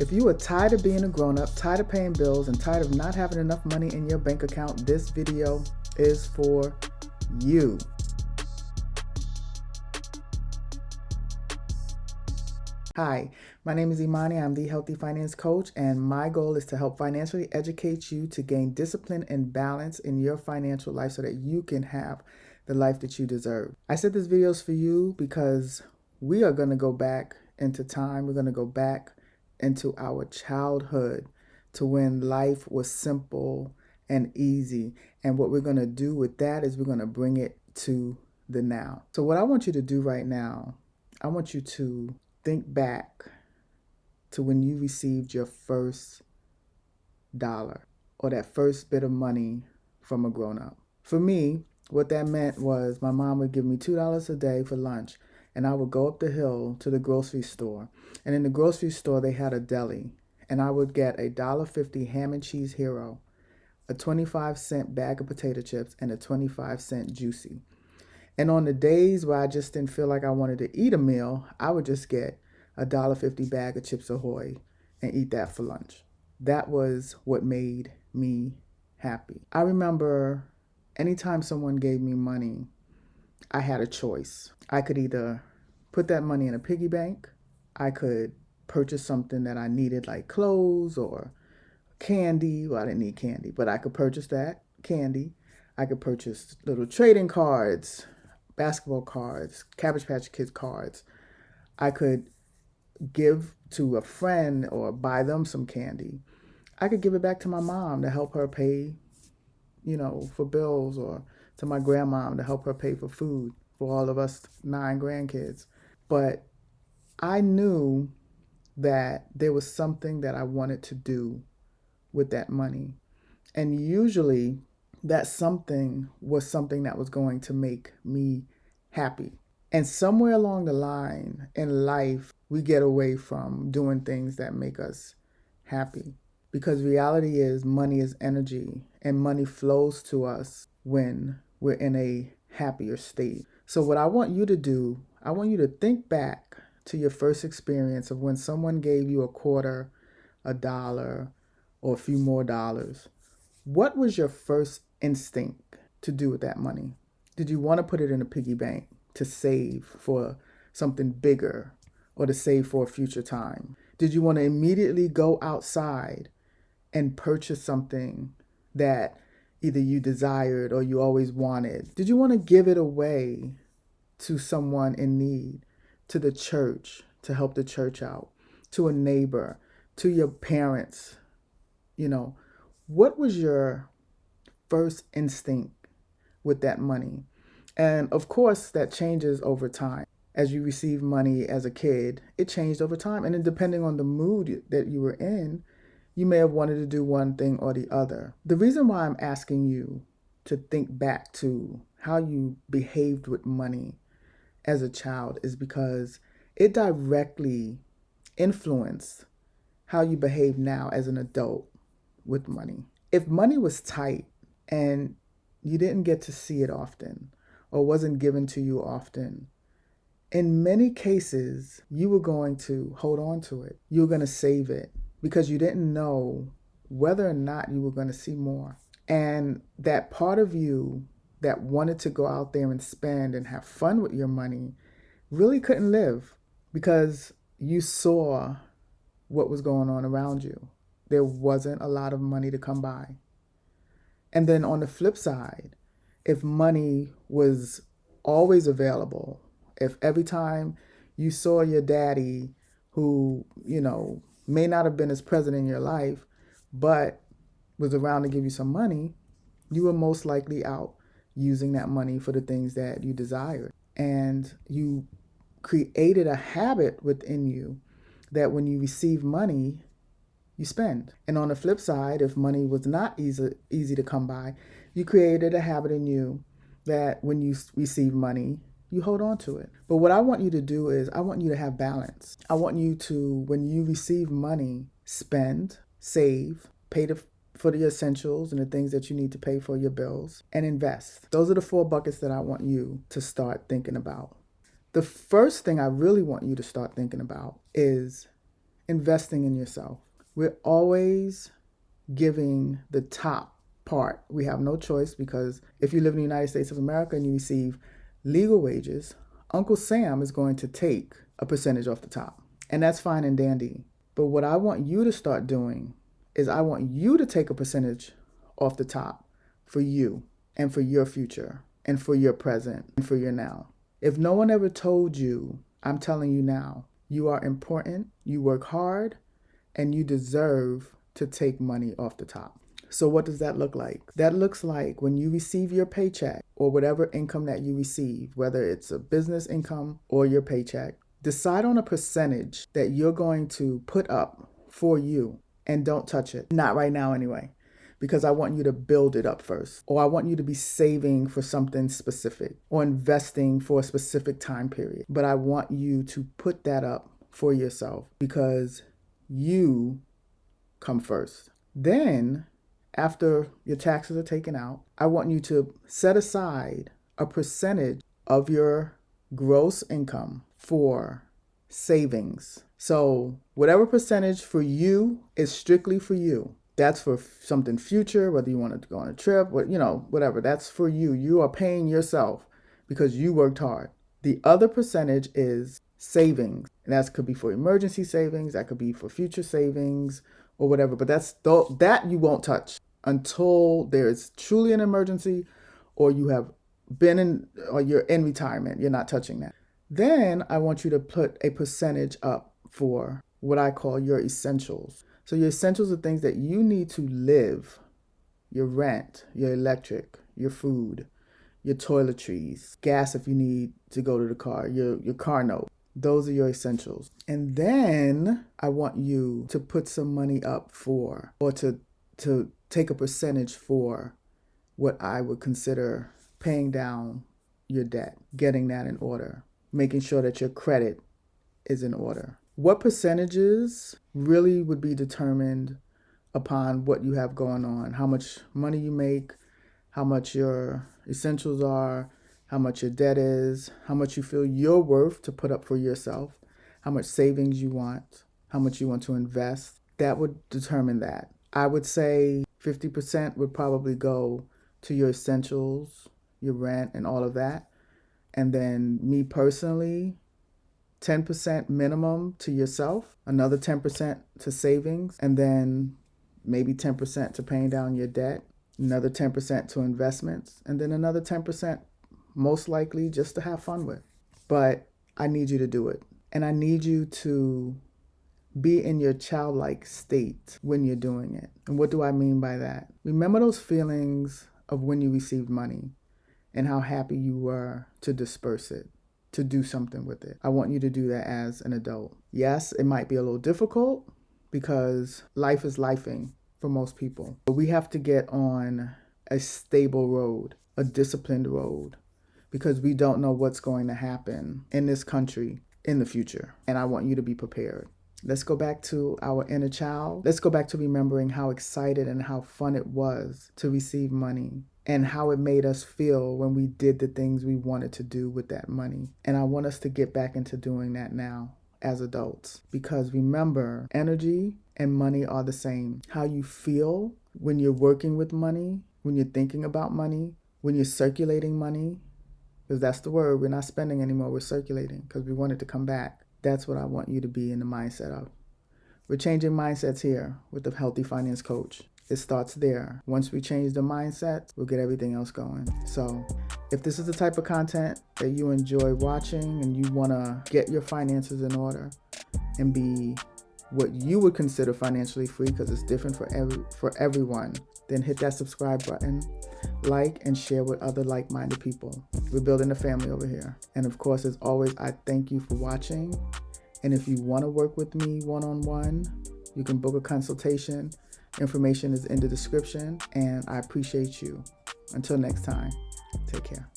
If you are tired of being a grown-up, tired of paying bills, and tired of not having enough money in your bank account, this video is for you. Hi, my name is Imani. I'm the Healthy Finance Coach, and my goal is to help financially educate you to gain discipline and balance in your financial life so that you can have the life that you deserve. I said this video is for you because we are going to go back into time. We're going to go back into our childhood to when life was simple and easy. And what we're going to do with that is we're going to bring it to the now. So what I want you to do right now, I want you to think back to when you received your first dollar or that first bit of money from a grown-up. For me, what that meant was my mom would give me $2 a day for lunch, and I would go up the hill to the grocery store. And in the grocery store, they had a deli, and I would get a $1.50 ham and cheese hero, a 25-cent bag of potato chips, and a 25-cent juicy. And on the days where I just didn't feel like I wanted to eat a meal, I would just get a $1.50 bag of Chips Ahoy and eat that for lunch. That was what made me happy. I remember anytime someone gave me money, I had a choice. I could either put that money in a piggy bank, I could purchase something that I needed like clothes or candy. Well, I didn't need candy, but I could purchase that candy. I could purchase little trading cards, basketball cards, Cabbage Patch Kids cards. I could give to a friend or buy them some candy. I could give it back to my mom to help her pay, for bills, or to my grandmom to help her pay for food for all of us 9 grandkids. But I knew that there was something that I wanted to do with that money. And usually that something was something that was going to make me happy. And somewhere along the line in life, we get away from doing things that make us happy. Because reality is money is energy, and money flows to us when we're in a happier state. So what I want you to do, I want you to think back to your first experience of when someone gave you a quarter, a dollar, or a few more dollars. What was your first instinct to do with that money? Did you want to put it in a piggy bank to save for something bigger or to save for a future time? Did you want to immediately go outside and purchase something that either you desired or you always wanted? Did you want to give it away to someone in need, to the church, to help the church out, to a neighbor, to your parents? What was your first instinct with that money? And of course, that changes over time. As you receive money as a kid, it changed over time. And then depending on the mood that you were in, you may have wanted to do one thing or the other. The reason why I'm asking you to think back to how you behaved with money as a child is because it directly influenced how you behave now as an adult with money. If money was tight and you didn't get to see it often or wasn't given to you often, in many cases, you were going to hold on to it. You were going to save it because you didn't know whether or not you were going to see more. And that part of you that wanted to go out there and spend and have fun with your money really couldn't live because you saw what was going on around you. There wasn't a lot of money to come by. And then on the flip side, if money was always available, if every time you saw your daddy, who, may not have been as present in your life, but was around to give you some money, you were most likely out using that money for the things that you desired. And you created a habit within you that when you receive money, you spend. And on the flip side, if money was not easy to come by, you created a habit in you that when you receive money, you hold on to it. But what I want you to do is I want you to have balance. I want you to, when you receive money, spend, save, pay for the essentials and the things that you need to pay for your bills, and invest. Those are the 4 buckets that I want you to start thinking about. The first thing I really want you to start thinking about is investing in yourself. We're always giving the top part. We have no choice because if you live in the United States of America and you receive legal wages, Uncle Sam is going to take a percentage off the top. And that's fine and dandy. But what I want you to start doing is I want you to take a percentage off the top for you and for your future and for your present and for your now. If no one ever told you, I'm telling you now, you are important, you work hard, and you deserve to take money off the top. So what does that look like? That looks like when you receive your paycheck or whatever income that you receive, whether it's a business income or your paycheck, decide on a percentage that you're going to put up for you and don't touch it. Not right now anyway, because I want you to build it up first. Or I want you to be saving for something specific or investing for a specific time period. But I want you to put that up for yourself because you come first. Then, after your taxes are taken out, I want you to set aside a percentage of your gross income for savings. So whatever percentage for you is strictly for you. That's for something future, whether you want to go on a trip, whatever. That's for you. You are paying yourself because you worked hard. The other percentage is savings. And that could be for emergency savings. That could be for future savings or whatever. But that you won't touch until there is truly an emergency or you have been in or you're in retirement. You're not touching that. Then I want you to put a percentage up for what I call your essentials. So your essentials are things that you need to live. Your rent, your electric, your food, your toiletries, gas if you need to go to the car, your car note. Those are your essentials. And then I want you to put some money up for, or to take a percentage for what I would consider paying down your debt, getting that in order, making sure that your credit is in order. What percentages really would be determined upon what you have going on, how much money you make, how much your essentials are, how much your debt is, how much you feel you're worth to put up for yourself, how much savings you want, how much you want to invest. That would determine that. I would say 50% would probably go to your essentials, your rent, and all of that. And then me personally, 10% minimum to yourself, another 10% to savings, and then maybe 10% to paying down your debt, another 10% to investments, and then another 10% most likely just to have fun with. But I need you to do it. And I need you to be in your childlike state when you're doing it. And what do I mean by that? Remember those feelings of when you received money and how happy you were to disperse it, to do something with it. I want you to do that as an adult. Yes, it might be a little difficult because life is lifing for most people. But we have to get on a stable road, a disciplined road, because we don't know what's going to happen in this country in the future. And I want you to be prepared. Let's go back to our inner child. Let's go back to remembering how excited and how fun it was to receive money and how it made us feel when we did the things we wanted to do with that money. And I want us to get back into doing that now as adults. Because remember, energy and money are the same. How you feel when you're working with money, when you're thinking about money, when you're circulating money, because that's the word. We're not spending anymore. We're circulating because we want it to come back. That's what I want you to be in the mindset of. We're changing mindsets here with the Healthy Finance Coach. It starts there. Once we change the mindset, we'll get everything else going. So if this is the type of content that you enjoy watching and you want to get your finances in order and be what you would consider financially free, because it's different for everyone, then hit that subscribe button, like, and share with other like-minded people. We're building a family over here. And of course, as always, I thank you for watching. And if you want to work with me one-on-one, you can book a consultation. Information is in the description, and I appreciate you. Until next time, take care.